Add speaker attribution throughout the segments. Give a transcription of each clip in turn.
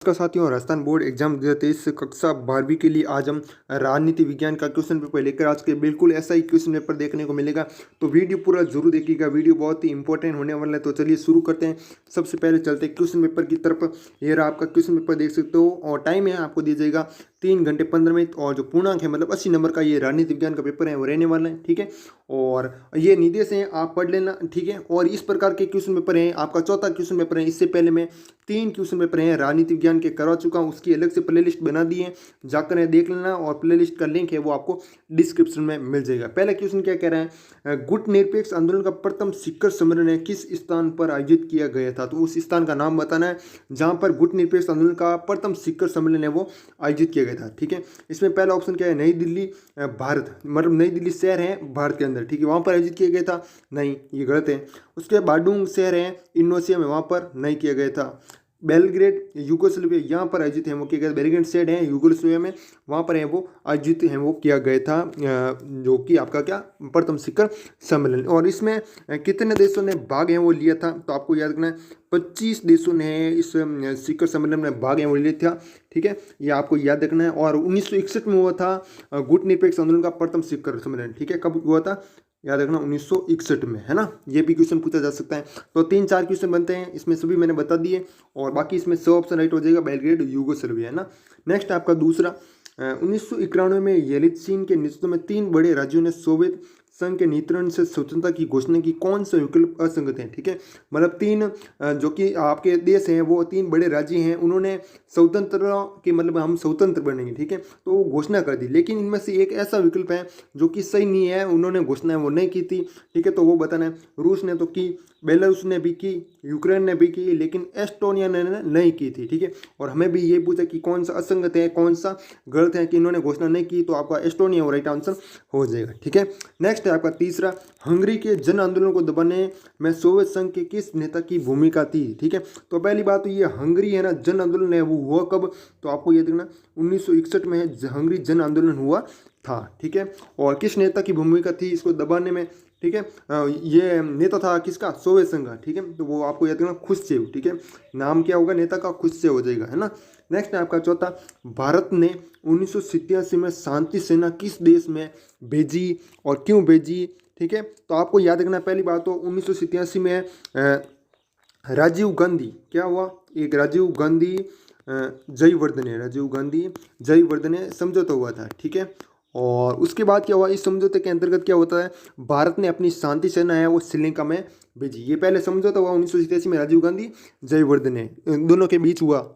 Speaker 1: नमस्कार साथियों, Rajasthan board exam 2023 कक्षा 12वीं के लिए आज हम राजनीति विज्ञान का क्वेश्चन पेपर लेकर आज के बिल्कुल ऐसा ही क्वेश्चन पेपर देखने को मिलेगा। तो वीडियो पूरा जरूर देखिएगा, वीडियो बहुत ही इंपॉर्टेंट होने वाला है। तो चलिए शुरू करते हैं। सबसे पहले चलते हैं क्वेश्चन पेपर की तरफ। ये रहा आपका क्वेश्चन पेपर, देख सकते हो। और टाइम है आपको दिया जाएगा 3 घंटे 15 मिनट। और जो पूर्णांक है मतलब 80 नंबर का ये राजनीति विज्ञान का पेपर है वो रहने वाला है, ठीक है। और ये निर्देश हैं, आप पढ़ लेना, ठीक है। और इस प्रकार के क्वेश्चन पेपर हैं, आपका चौथा क्वेश्चन पेपर है। इससे पहले मैं 3 क्वेश्चन पेपर हैं राजनीति विज्ञान के करवा चुका हूँ, उसकी अलग से प्लेलिस्ट बना दी है, जाकर देख लेना। और प्लेलिस्ट का लिंक है वो आपको डिस्क्रिप्शन में मिल जाएगा। पहला क्वेश्चन क्या कह रहा है, गुट निरपेक्ष आंदोलन का प्रथम शिखर सम्मेलन किस स्थान पर आयोजित किया गया था। तो उस स्थान का नाम बताना है जहां पर गुट निरपेक्ष आंदोलन का प्रथम शिखर सम्मेलन है वो आयोजित किया गया था, ठीक है। इसमें पहला ऑप्शन क्या है, नई दिल्ली भारत, मतलब नई दिल्ली शहर है भारत के अंदर, ठीक है, वहां पर आयोजित किया गया था। नहीं, ये गलत है। उसके बाडुंग शहर है इंडोनेशिया में, वहां पर नहीं किया गया था। बेलग्रेड यूगोस्लाविया, यहाँ पर आयोजित है वो किया गया। बेलग्रेड शहर है यूगोस्लाविया में, वहाँ पर है वो आयोजित है वो किया गया था, जो कि आपका क्या प्रथम शिखर सम्मेलन। और इसमें कितने देशों ने भाग है वो लिया था, तो आपको याद रखना है 25 देशों ने इस शिखर सम्मेलन में भाग है वो लिया था, ठीक है। ये आपको याद रखना है। और 1961 में हुआ था गुट निरपेक्ष आंदोलन का प्रथम शिखर सम्मेलन, ठीक है। कब हुआ था, याद रखना 1961 में, है ना। ये भी क्वेश्चन पूछा जा सकता है। तो 3-4 क्वेश्चन बनते हैं, इसमें सभी मैंने बता दिए। और बाकी इसमें 100 ऑप्शन राइट हो जाएगा, बेलग्रेड यूगोस्लाविया, है ना। नेक्स्ट आपका दूसरा, 1991 में येल्त्सिन के नेतृत्व में 3 बड़े राज्यों ने सोवियत संघ के नियंत्रण से स्वतंत्रता की घोषणा की। कौन सा विकल्प असंगत है, ठीक है। मतलब 3 जो कि आपके देश हैं वो 3 बड़े राज्य हैं, उन्होंने स्वतंत्र की मतलब हम स्वतंत्र बनेंगे, ठीक है, तो वो घोषणा कर दी। लेकिन इनमें से एक ऐसा विकल्प है जो कि सही नहीं है, उन्होंने घोषणा वो नहीं की थी, ठीक है। तो वो बताना है। रूस ने तो की, बेलारूस ने भी की, यूक्रेन ने भी की, लेकिन एस्टोनिया ने नहीं की थी, ठीक है। और हमें भी ये पूछा कि कौन सा असंगत है, कौन सा गलत है कि इन्होंने घोषणा नहीं की, तो आपका एस्टोनिया वो राइट आंसर हो जाएगा, ठीक है। नेक्स्ट है आपका तीसरा, हंगरी के जन आंदोलन को दबाने में सोवियत संघ के किस नेता की भूमिका थी, ठीक है। तो पहली बात तो ये हंगरी है ना, जन आंदोलन है वो हुआ कब, तो आपको ये देखना 1961 में हंगरी जन आंदोलन हुआ था, ठीक है। और किस नेता की भूमिका थी इसको दबाने में, ठीक है। ये नेता था किसका, सोवियत संघ का, ठीक है। तो वो आपको याद करना खुश्चेव, ठीक है। नाम क्या होगा नेता का, खुश्चेव हो जाएगा, है ना। नेक्स्ट है आपका चौथा, भारत ने 1987 में शांति सेना किस देश में भेजी और क्यों भेजी, ठीक है। तो आपको याद रखना पहली बात तो 1987 में राजीव गांधी, क्या हुआ, एक राजीव गांधी जयवर्धने, राजीव गांधी जयवर्धने समझौता हुआ था, ठीक है। और उसके बाद क्या हुआ, इस समझौते के अंतर्गत क्या होता है, भारत ने अपनी शांति सेना है वो श्रीलंका में भेजी। ये पहले समझौता हुआ 1987 में राजीव गांधी जयवर्धने दोनों के बीच हुआ।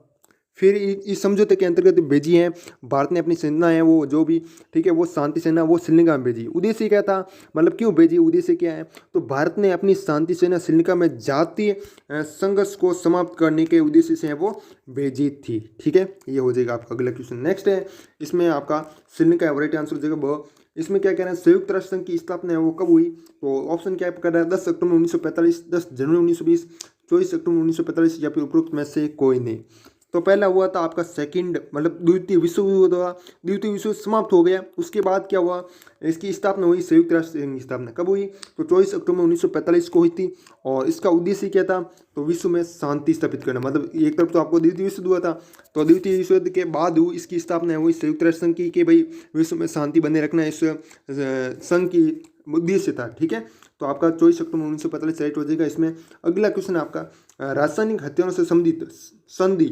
Speaker 1: फिर इस समझौते के अंतर्गत भेजी है भारत ने अपनी सेना है वो जो भी, ठीक है, वो शांति सेना वो श्रीलंका में भेजी। उद्देश्य क्या था, मतलब क्यों भेजी, उद्देश्य क्या है, तो भारत ने अपनी शांति सेना श्रीलंका में जातीय संघर्ष को समाप्त करने के उद्देश्य से वो भेजी थी, ठीक है। ये हो जाएगा आपका अगला क्वेश्चन। नेक्स्ट है, इसमें आपका श्रीलंका राइट आंसर हो जाएगा। इसमें क्या कह रहे हैं, संयुक्त राष्ट्र संघ की स्थापना है वो कब हुई, तो ऑप्शन क्या कर रहा है, 10 अक्टूबर 1945, 10 जनवरी 1920, 24 अक्टूबर 1945 या फिर उपरोक्त में से कोई नहीं। तो पहला हुआ था आपका सेकंड, मतलब द्वितीय विश्व युद्ध हुआ, द्वितीय विश्व युद्ध समाप्त हो गया। उसके बाद क्या हुआ, इसकी स्थापना हुई, संयुक्त राष्ट्र संघ की स्थापना कब हुई, तो 24 अक्टूबर 1945 को हुई थी। और इसका उद्देश्य क्या था, तो विश्व में शांति स्थापित करना। मतलब एक तरफ तो आपको द्वितीय विश्व युद्ध हुआ था, तो द्वितीय विश्व युद्ध के बाद इसकी स्थापना हुई संयुक्त राष्ट्र संघ की, कि भाई विश्व में शांति बने रखना इस संघ की उद्देश्य था, ठीक है। तो आपका 24 अक्टूबर 1945 राइट हो जाएगा। इसमें अगला क्वेश्चन आपका, रासायनिक हथियारों से संबंधित संधि,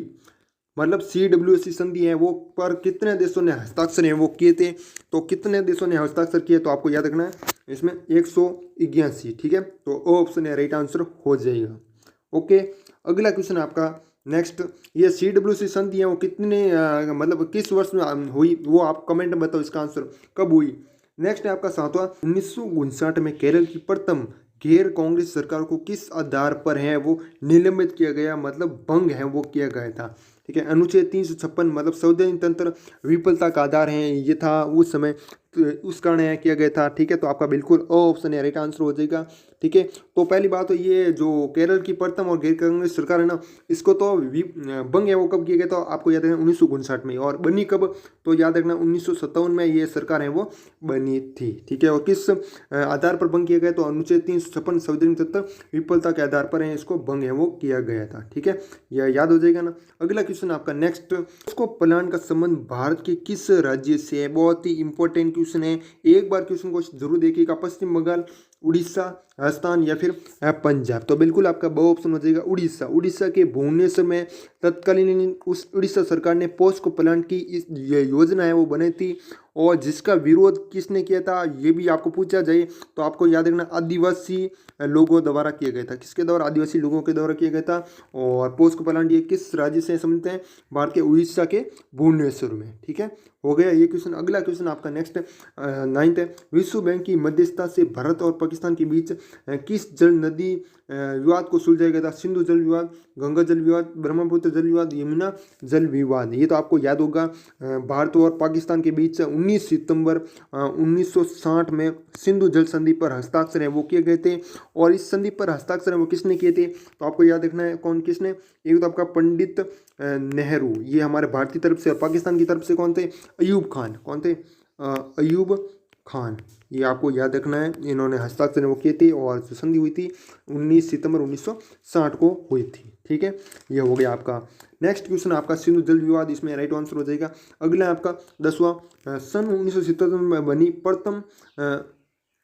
Speaker 1: मतलब CWC संधि है वो पर कितने देशों ने हस्ताक्षर है वो किए थे, तो कितने देशों ने हस्ताक्षर किए, तो आपको याद रखना है इसमें 181, ठीक है। तो ऑप्शन है राइट आंसर हो जाएगा। ओके, अगला क्वेश्चन आपका नेक्स्ट, ये CWC संधि है वो कितने मतलब किस वर्ष में हुई, वो आप कमेंट में बताओ इसका आंसर कब हुई। नेक्स्ट है आपका सातवां, 1959 में केरल की प्रथम गैर कांग्रेस सरकार को किस आधार पर है वो निलंबित किया गया, मतलब भंग है वो किया गया था, ठीक है। अनुच्छेद 356 मतलब संवैधानिक तंत्र विफलता का आधार है, ये था उस समय उस कारण यह किया गया था। ठीक है, तो आपका बिल्कुल अ ऑप्शन है राइट आंसर हो जाएगा। ठीक है, तो पहली बात तो ये जो केरल की प्रथम और गैर कांग्रेस सरकार है ना, इसको तो भंग है वो कब किया गया, तो आपको याद रखना 1959 में। और बनी कब, तो याद रखना 1957 में ये सरकार है वो बनी थी। ठीक है, और किस आधार पर भंग किया गया, तो अनुच्छेद 356 संवैधानिक तत्व विफलता के आधार पर है इसको भंग है वो किया गया था। ठीक है, यह याद हो जाएगा ना। अगला क्वेश्चन आपका नेक्स्ट, उसको प्लान का संबंध भारत के किस राज्य से है, बहुत ही इंपॉर्टेंट क्वेश्चन है, एक बार क्वेश्चन को जरूर देखिएगा। पश्चिम बंगाल, उड़ीसा, राजस्थान या फिर पंजाब, तो बिल्कुल आपका ब ऑप्शन हो जाएगा उड़ीसा। उड़ीसा के भुवनेश्वर में तत्कालीन उस उड़ीसा सरकार ने पोस्को प्लांट की इस ये योजना है वो बनाई थी, और जिसका विरोध किसने किया था ये भी आपको पूछा जाए तो आपको याद रखना आदिवासी लोगों द्वारा किया गया था। किसके द्वारा, आदिवासी लोगों के द्वारा किया गया था। और पोस्को प्लांट ये किस राज्य से संबंधित है, भारत के उड़ीसा के भुवनेश्वर में। ठीक है, हो गया ये क्वेश्चन। अगला क्वेश्चन आपका नेक्स्ट 9th है, विश्व बैंक की मध्यस्थता से भारत और पाकिस्तान के बीच किस जल नदी विवाद को सुलझाया गया था, सिंधु जल विवाद, गंगा जल विवाद, ब्रह्मपुत्र जल विवाद, यमुना जल विवाद। ये तो आपको याद होगा, भारत और पाकिस्तान के बीच 19 सितंबर 1960 में सिंधु जल संधि पर हस्ताक्षर है वो किए गए थे। और इस संधि पर हस्ताक्षर है वो किसने किए थे, तो आपको याद रखना है कौन किसने। एक तो आपका पंडित नेहरू, ये हमारे भारतीय तरफ से, और पाकिस्तान की तरफ से कौन थे, अयूब खान। कौन थे, अयूब खान, ये आपको याद रखना है। इन्होंने हस्ताक्षर वो किए थे, और जो संधि हुई थी 19 सितंबर 1960 को हुई थी। ठीक है, ये हो गया आपका नेक्स्ट क्वेश्चन आपका सिंधु जल विवाद, इसमें राइट आंसर हो जाएगा। अगला आपका 10वां, सन 1977 में बनी प्रथम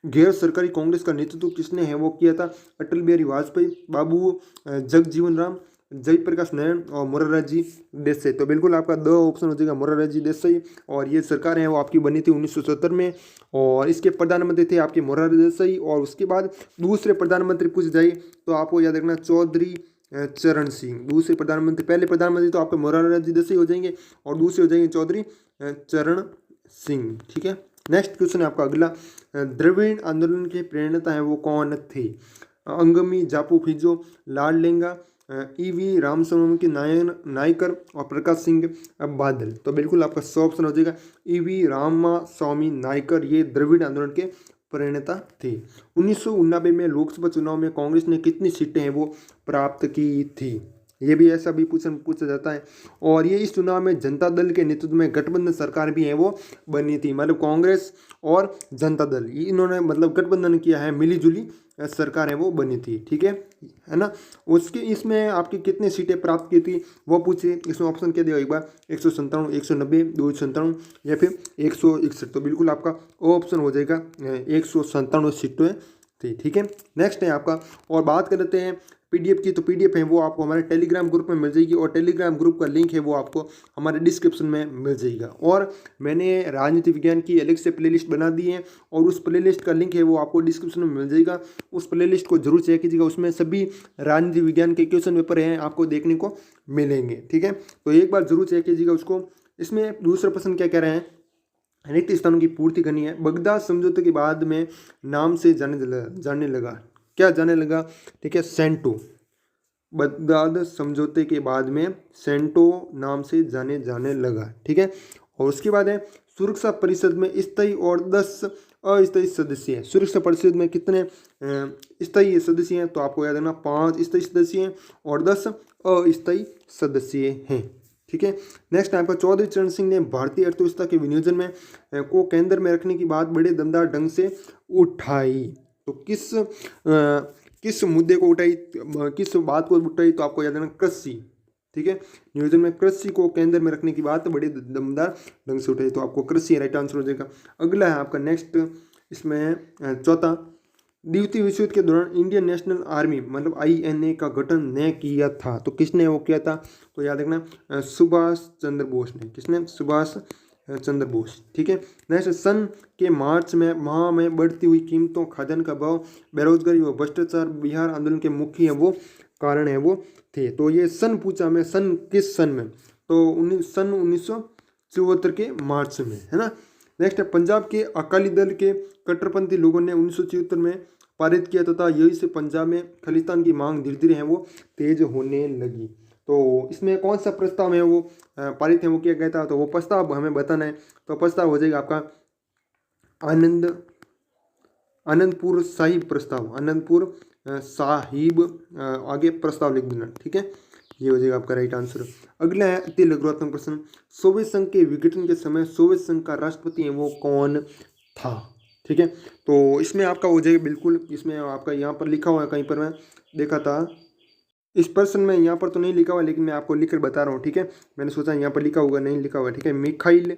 Speaker 1: गैर सरकारी कांग्रेस का नेतृत्व किसने है वो किया था, अटल बिहारी वाजपेयी, बाबू जगजीवन राम, जयप्रकाश नारायण और मोरारजी देसाई। तो बिल्कुल आपका दो ऑप्शन हो जाएगा मोरारजी देसाई, और ये सरकार है वो आपकी बनी थी 1970 में, और इसके प्रधानमंत्री थे आपके मोरारजी देसाई। और उसके बाद दूसरे प्रधानमंत्री पूछ जाए तो आपको याद रखना चौधरी चरण सिंह, दूसरे प्रधानमंत्री। पहले प्रधानमंत्री तो आपके मोरारजी देसाई हो जाएंगे, और दूसरे हो जाएंगे चौधरी चरण सिंह। ठीक है, नेक्स्ट क्वेश्चन है आपका अगला, द्रविड़ आंदोलन के प्रेरणा है वो कौन थे, अंगमी जापू फिजो, लाल लेंगा, ईवी रामस्वामी की नायकर और प्रकाश सिंह बादल। तो बिल्कुल आपका 100 ऑप्शन हो जाएगा ईवी रामास्वामी नायकर, ये द्रविड़ आंदोलन के प्रणेता थे। 1989 में लोकसभा चुनाव में कांग्रेस ने कितनी सीटें हैं वो प्राप्त की थी, ये भी ऐसा भी पूछा जाता है। और ये इस चुनाव में जनता दल के नेतृत्व में गठबंधन सरकार भी है वो बनी थी, मतलब कांग्रेस और जनता दल इन्होंने मतलब गठबंधन किया है, मिलीजुली सरकार है वो बनी थी। ठीक है ना। उसके इसमें आपकी कितनी सीटें प्राप्त की थी वो पूछे, इसमें ऑप्शन क्या दिया एक बार, 197, 190, 297 या फिर 161। तो बिल्कुल आपका ऑप्शन हो जाएगा 197 सीटें थी। ठीक है, नेक्स्ट है आपका, और बात कर लेते हैं पीडीएफ की। तो पीडीएफ है वो आपको हमारे टेलीग्राम ग्रुप में मिल जाएगी, और टेलीग्राम ग्रुप का लिंक है वो आपको हमारे डिस्क्रिप्शन में मिल जाएगा। और मैंने राजनीति विज्ञान की अलग से प्लेलिस्ट बना दी है, और उस प्लेलिस्ट का लिंक है वो आपको डिस्क्रिप्शन में मिल जाएगा। उस प्लेलिस्ट को जरूर चेक कीजिएगा, उसमें सभी राजनीति विज्ञान के क्वेश्चन पेपर हैं आपको देखने को मिलेंगे। ठीक है, तो एक बार जरूर चेक कीजिएगा उसको। इसमें दूसरा प्रश्न क्या कह रहे हैं, रिक्त स्थानों की पूर्ति करनी है। बगदाद समझौते के बाद में नाम से जाने लगा, क्या जाने लगा, ठीक है, सेंटो। बगदाद समझौते के बाद में सेंटो नाम से जाने लगा। ठीक है, और उसके बाद है सुरक्षा परिषद में स्थायी और 10 अस्थायी सदस्य हैं। सुरक्षा परिषद में कितने स्थायी सदस्य हैं, तो आपको याद रखना 5 स्थायी सदस्य हैं और 10 अस्थायी सदस्य हैं। ठीक है, नेक्स्ट आपका चौधरी चरण सिंह ने भारतीय अर्थव्यवस्था के विनियोजन में को केंद्र में रखने की बात बड़े दमदार ढंग से उठाई। तो किस मुद्दे को उठाई, किस बात को उठाई, तो आपको याद रखना कृषि। ठीक है, नियोजन में कृषि को केंद्र में रखने की बात बड़े दमदार ढंग से उठाई, तो आपको कृषि राइट आंसर हो जाएगा। अगला है आपका नेक्स्ट, इसमें चौथा, द्वितीय विश्व युद्ध के दौरान इंडियन नेशनल आर्मी मतलब INA का गठन न किया था, तो किसने वो किया था, तो याद रखना सुभाष चंद्र बोस ने। किसने, सुभाष चंद्र बोस। ठीक है, नेक्स्ट, सन के मार्च में माह में बढ़ती हुई कीमतों, खाद्यान्न का भाव, बेरोजगारी व भ्रष्टाचार बिहार आंदोलन के मुख्य है वो कारण है वो थे। तो ये सन पूछा मैं, सन किस सन में, तो सन 1974 के मार्च में, है ना। नेक्स्ट है, पंजाब के अकाली दल के कट्टरपंथी लोगों ने 1974 में पारित किया तथा यही से पंजाब में खालिस्तान की मांग धीरे धीरे है वो तेज होने लगी। तो इसमें कौन सा प्रस्ताव है वो पारित है वो किया गया था, तो वो प्रस्ताव हमें बताना है। तो प्रस्ताव हो जाएगा आपका आनंद आनंदपुर साहिब प्रस्ताव, आनंदपुर साहिब आगे प्रस्ताव लिख देना, ठीक है। ये हो जाएगा आपका राइट आंसर। अगला है अति लघुत्तम प्रश्न, सोवियत संघ के विघटन के समय सोवियत संघ का राष्ट्रपति है वो कौन था, ठीक है। तो इसमें आपका हो जाएगा बिल्कुल, इसमें आपका यहाँ पर लिखा हुआ है, कहीं पर मैं देखा था इस प्रश्न में, यहाँ पर तो नहीं लिखा हुआ लेकिन मैं आपको लिखकर बता रहा हूँ, ठीक है। मैंने सोचा यहाँ पर लिखा होगा, नहीं लिखा हुआ, ठीक है। मिखाइल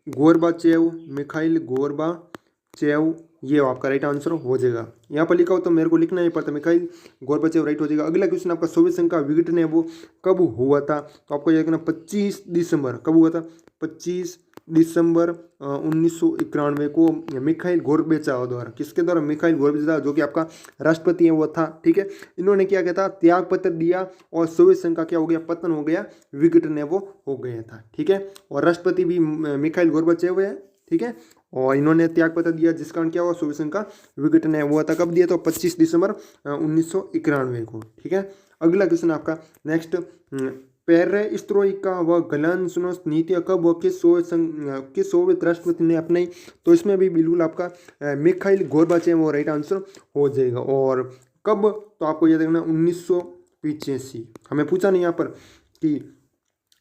Speaker 1: गोर्बाचेव, मिखाइल गोर्बाचेव, ये आपका राइट आंसर हो जाएगा। यहाँ पर लिखा हो तो मेरे को लिखना ही पड़ता, मिखाइल गोर्बाचेव राइट हो जाएगा। अगला क्वेश्चन आपका सोवियत संघ का विघटन है वो कब हुआ था, तो आपको याद रखना 25 दिसंबर, कब हुआ था, 25 दिसंबर 1991 को मिखाइल गोर्बाचेव द्वारा, किसके द्वारा, मिखाइल गोर्बाचेव जो कि आपका राष्ट्रपति है वो था, ठीक है। इन्होंने क्या किया था, त्याग पत्र दिया और सोवियत संघ का क्या हो गया, पतन हो गया, विघटन है वो हो गया था, ठीक है। और राष्ट्रपति भी मिखाइल गोर्बाचेव है, ठीक है। और इन्होंने त्याग पत्र दिया जिस कारण क्या हुआ, सोवियत संघ का विघटन है हुआ था, कब दिया, तो 25 दिसंबर 1991 को, ठीक है। अगला क्वेश्चन आपका नेक्स्ट, पेरेस्ट्रोइका व ग्लासnost नीतियाँ कब व किस सोवियत राष्ट्रपति ने अपनाई, तो इसमें भी बिल्कुल आपका मिखाइल गोर्बाचेव वो राइट आंसर हो जाएगा। और कब, तो आपको यह देखना 1985, हमें पूछा नहीं यहाँ पर कि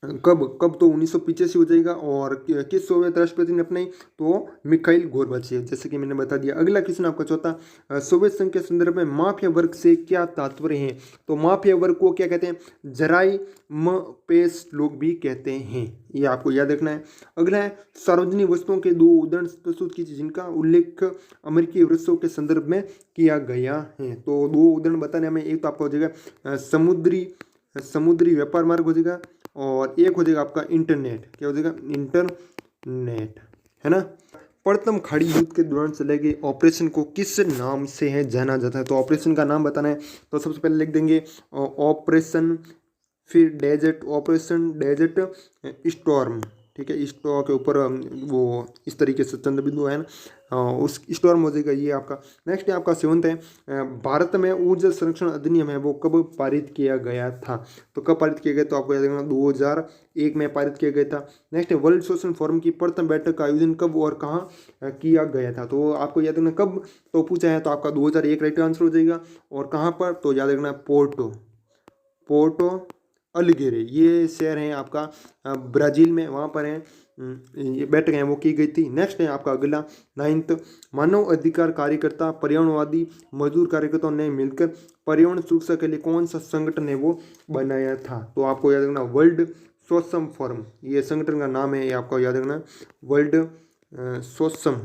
Speaker 1: कब तो 1985 हो जाएगा। और किस सोवियत राष्ट्रपति ने अपनाई, तो मिखाइल गोर्बाचेव, जैसे कि मैंने बता दिया। अगला क्वेश्चन आपका चौथा, सोवियत संघ के संदर्भ में माफिया वर्ग से क्या तात्पर्य है, तो माफिया वर्ग को क्या कहते हैं, जराई म पेश लोग भी कहते हैं, ये आपको याद रखना है। अगला है सार्वजनिक वस्तुओं के दो उदाहरण प्रस्तुत कीजिए जिनका उल्लेख अमेरिकी वृक्षों के संदर्भ में किया गया है, तो दो उदाहरण बताने में, एक तो आपका हो जाएगा समुद्री व्यापार मार्ग हो जाएगा, और एक हो जाएगा आपका इंटरनेट, क्या हो जाएगा, इंटरनेट, है ना। प्रथम खाड़ी युद्ध के दौरान चले गए ऑपरेशन को किस नाम से है जाना जाता है, तो ऑपरेशन का नाम बताना है, तो सबसे पहले लिख देंगे ऑपरेशन, फिर डेजर्ट, ऑपरेशन डेजर्ट स्टॉर्म, ठीक है। स्टॉ के ऊपर वो इस तरीके से चंद्र बिंदु है ना, उस स्टॉर्म हो जाएगा ये आपका। नेक्स्ट है आपका सेवंथ है, भारत में ऊर्जा संरक्षण अधिनियम है वो कब पारित किया गया था, तो कब पारित किया गया, तो आपको याद रखना 2001 में पारित किया गया था। नेक्स्ट है वर्ल्ड सोशल फोरम की प्रथम बैठक का आयोजन कब और कहाँ किया गया था, तो आपको याद रखना कब तो पूछा है, तो आपका 2001 राइट आंसर हो जाएगा। और कहाँ पर, तो याद रखना पोर्टो अलीगेरे, ये शहर है आपका ब्राज़ील में, वहाँ पर है ये बैठक है वो की गई थी। नेक्स्ट है आपका अगला 9th, मानव अधिकार कार्यकर्ता पर्यावरणवादी मजदूर कार्यकर्ताओं ने मिलकर पर्यावरण सुरक्षा के लिए कौन सा संगठन है वो बनाया था, तो आपको याद रखना वर्ल्ड सोशम फोरम, ये संगठन का नाम है, ये आपको याद रखना वर्ल्ड सोशम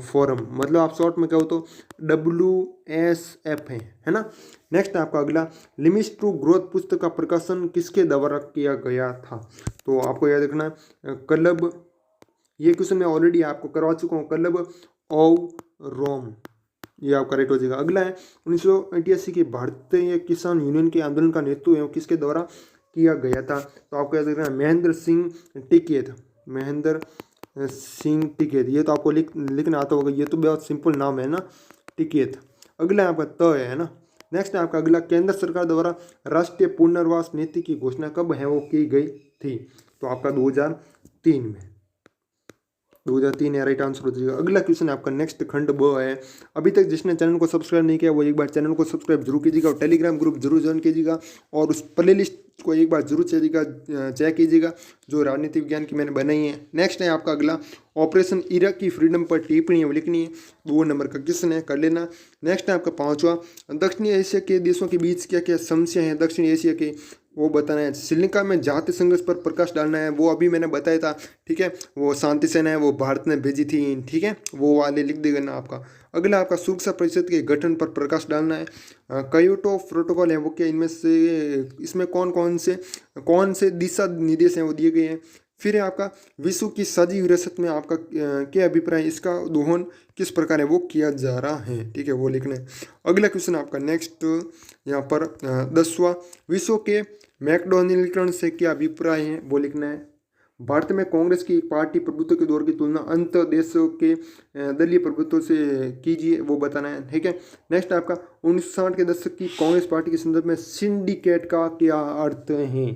Speaker 1: फोरम, मतलब आप शॉर्ट में कहो तो WSF है ना। नेक्स्ट आपका अगला, लिमिट्स टू ग्रोथ पुस्तक का प्रकाशन किसके द्वारा किया गया था, तो आपको याद रखना क्लब, ये क्वेश्चन मैं ऑलरेडी आपको करवा चुका हूँ, क्लब ऑफ रोम, ये आपका राइट हो जाएगा। अगला है 1988 के भारतीय किसान यूनियन के आंदोलन का नेतृत्व किसके द्वारा किया गया था, तो आपको याद रखना महेंद्र सिंह टिकैत, ये तो आपको लिखना आता होगा, ये तो बहुत सिंपल नाम है ना, टिकैत। अगला आपका है ना। नेक्स्ट है आपका अगला, केंद्र सरकार द्वारा राष्ट्रीय पुनर्वास नीति की घोषणा कब है वो की गई थी, तो आपका 2003 में, 2003 है राइट आंसर हो जाएगा। अगला क्वेश्चन आपका नेक्स्ट खंड ब है, अभी तक जिसने चैनल को सब्सक्राइब नहीं किया वो एक बार चैनल को सब्सक्राइब जरूर कीजिएगा और टेलीग्राम ग्रुप जरूर ज्वाइन कीजिएगा और उस प्लेलिस्ट को एक बार जरूर चेक कीजिएगा जो राजनीति विज्ञान की मैंने बनाई है। नेक्स्ट है आपका अगला, ऑपरेशन इराक की फ्रीडम पर टिप्पणी है लिखनी है, 2 नंबर का क्वेश्चन है, कर लेना। नेक्स्ट है आपका 5वां, दक्षिणी एशिया के देशों के बीच क्या क्या समस्या है दक्षिण एशिया के, वो बताना है। श्रीलंका में जाति संघर्ष पर प्रकाश डालना है, वो अभी मैंने बताया था, ठीक है। वो शांति सेना है वो भारत ने भेजी थी, ठीक है, वो वाले लिख देगा ना आपका। अगला आपका सुरक्षा परिषद के गठन पर प्रकाश डालना है। क्योटो प्रोटोकॉल है वो क्या, इनमें से इसमें कौन से दिशा निर्देश हैं वो दिए गए हैं। फिर है आपका विश्व की साझी विरासत में आपका क्या अभिप्राय, इसका दोहन किस प्रकार है वो किया जा रहा है, ठीक है, वो लिखना है। अगला क्वेश्चन आपका नेक्स्ट यहाँ पर 10वां, विश्व के मैकडोनलीकरण से क्या अभिप्राय है वो लिखना है। भारत में कांग्रेस की पार्टी प्रभुत्व के दौर की तुलना अंत देशों के दलीय प्रभुत्व से कीजिए, वो बताना है, ठीक है। नेक्स्ट आपका 1960 के दशक की कांग्रेस पार्टी के संदर्भ में सिंडिकेट का क्या अर्थ है,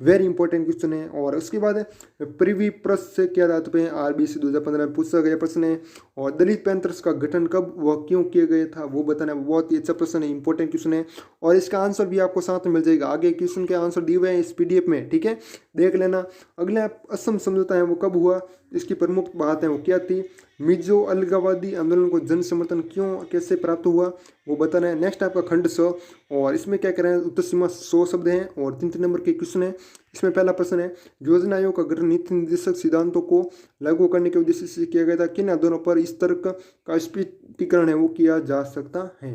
Speaker 1: वेरी इंपॉर्टेंट क्वेश्चन है। और उसके बाद प्रीवी प्रश्न से क्या दायित्व पे आरबीसी 2015 में पूछा गया प्रश्न है। और दलित पैंथर्स का गठन कब व क्यों किया गया था वो बताना, बहुत ही अच्छा प्रश्न है, इंपॉर्टेंट क्वेश्चन है। और इसका आंसर भी आपको साथ में मिल जाएगा, आगे क्वेश्चन के आंसर दिए हुए हैं इस पीडीएफ में, ठीक है, देख लेना। अगला असम समझौता है वो कब हुआ, इसकी प्रमुख बात है वो क्या थी। मिजो अलगाववादी आंदोलन को जन समर्थन क्यों कैसे प्राप्त हुआ वो बताना है। नेक्स्ट आपका खंड 100, और इसमें क्या करें, उत्तर सीमा 100 शब्द हैं और 3 नंबर के क्वेश्चन है। इसमें पहला प्रश्न है, योजना आयोग का गठन नीति निर्देशक सिद्धांतों को लागू करने के उद्देश्य से किया गया था, किन आधारों पर इस तर्क का स्पष्टीकरण है वो किया जा सकता है।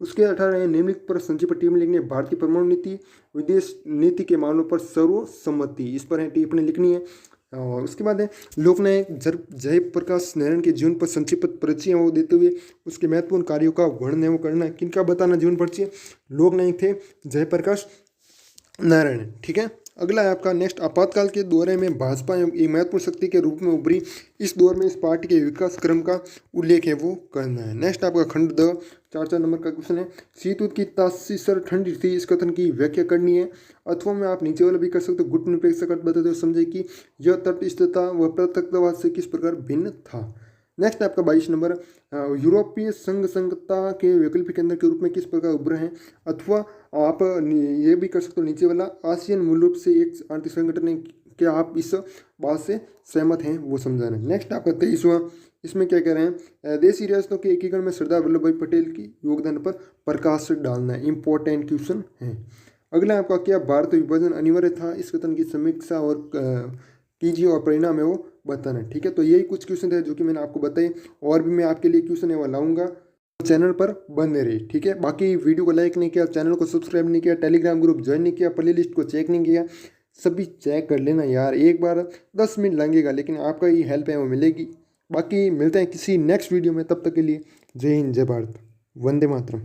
Speaker 1: उसके 18 है, निम्नलिखित पर संक्षिप्त टिप्पणी लिखनी है। भारतीय परमाणु नीति विदेश नीति के मामलों पर सर्वसम्मति, इस पर है टिप्पणी लिखनी है। और उसके बाद है, लोकनायक जयप्रकाश नारायण के जीवन पर संक्षिप्त परिचय वो देते हुए उसके महत्वपूर्ण कार्यों का वर्णन है वो करना है। किनका बताना जीवन परिचय, लोकनायक थे जयप्रकाश नारायण, ठीक है। अगला है आपका नेक्स्ट, आपातकाल के दौरे में भाजपा एक महत्वपूर्ण शक्ति के रूप में उभरी, इस दौर में इस पार्टी के विकास क्रम का उल्लेख है वो करना है। नेक्स्ट आपका खंड 2 4 नंबर का क्वेश्चन है, शीत युद्ध की तासी सर ठंडी थी, इस कथन की व्याख्या करनी है। अथवा में आप नीचे वाला भी कर सकते हो, गुट निरपेक्ष बताते हुए समझे कि यह तटस्थता व पृथकवाद से किस प्रकार भिन्न था। नेक्स्ट आपका 22 नंबर, यूरोपीय संघ संघता के वैकल्पिक केंद्र के रूप में किस प्रकार उभरे हैं। अथवा आप ये भी कर सकते हो नीचे वाला, आसियान मूल रूप से एक आर्थिक संगठन है, क्या आप इस बात से सहमत हैं वो समझाना है। नेक्स्ट आपका 23वां, इसमें क्या कह रहे हैं, देशी रियासतों के एकीकरण में सरदार वल्लभ भाई पटेल की योगदान पर प्रकाश डालना है, इंपॉर्टेंट क्वेश्चन है। अगला आपका, क्या भारत विभाजन अनिवार्य था, इस कथन की समीक्षा और कीजिए और परिणाम है वो बताना है, ठीक है। तो यही कुछ क्वेश्चन थे जो कि मैंने आपको बताए, और भी मैं आपके लिए क्वेश्चन है वो लाऊंगा, चैनल पर बने रही, ठीक है। बाकी वीडियो को लाइक नहीं किया, चैनल को सब्सक्राइब नहीं किया, टेलीग्राम ग्रुप ज्वाइन नहीं किया, प्ले लिस्ट को चेक नहीं किया, सभी चेक कर लेना यार, एक बार 10 मिनट लगेगा लेकिन आपका ये हेल्प है वो मिलेगी। बाकी मिलते हैं किसी नेक्स्ट वीडियो में, तब तक के लिए जय हिंद जय भारत, वंदे मातरम।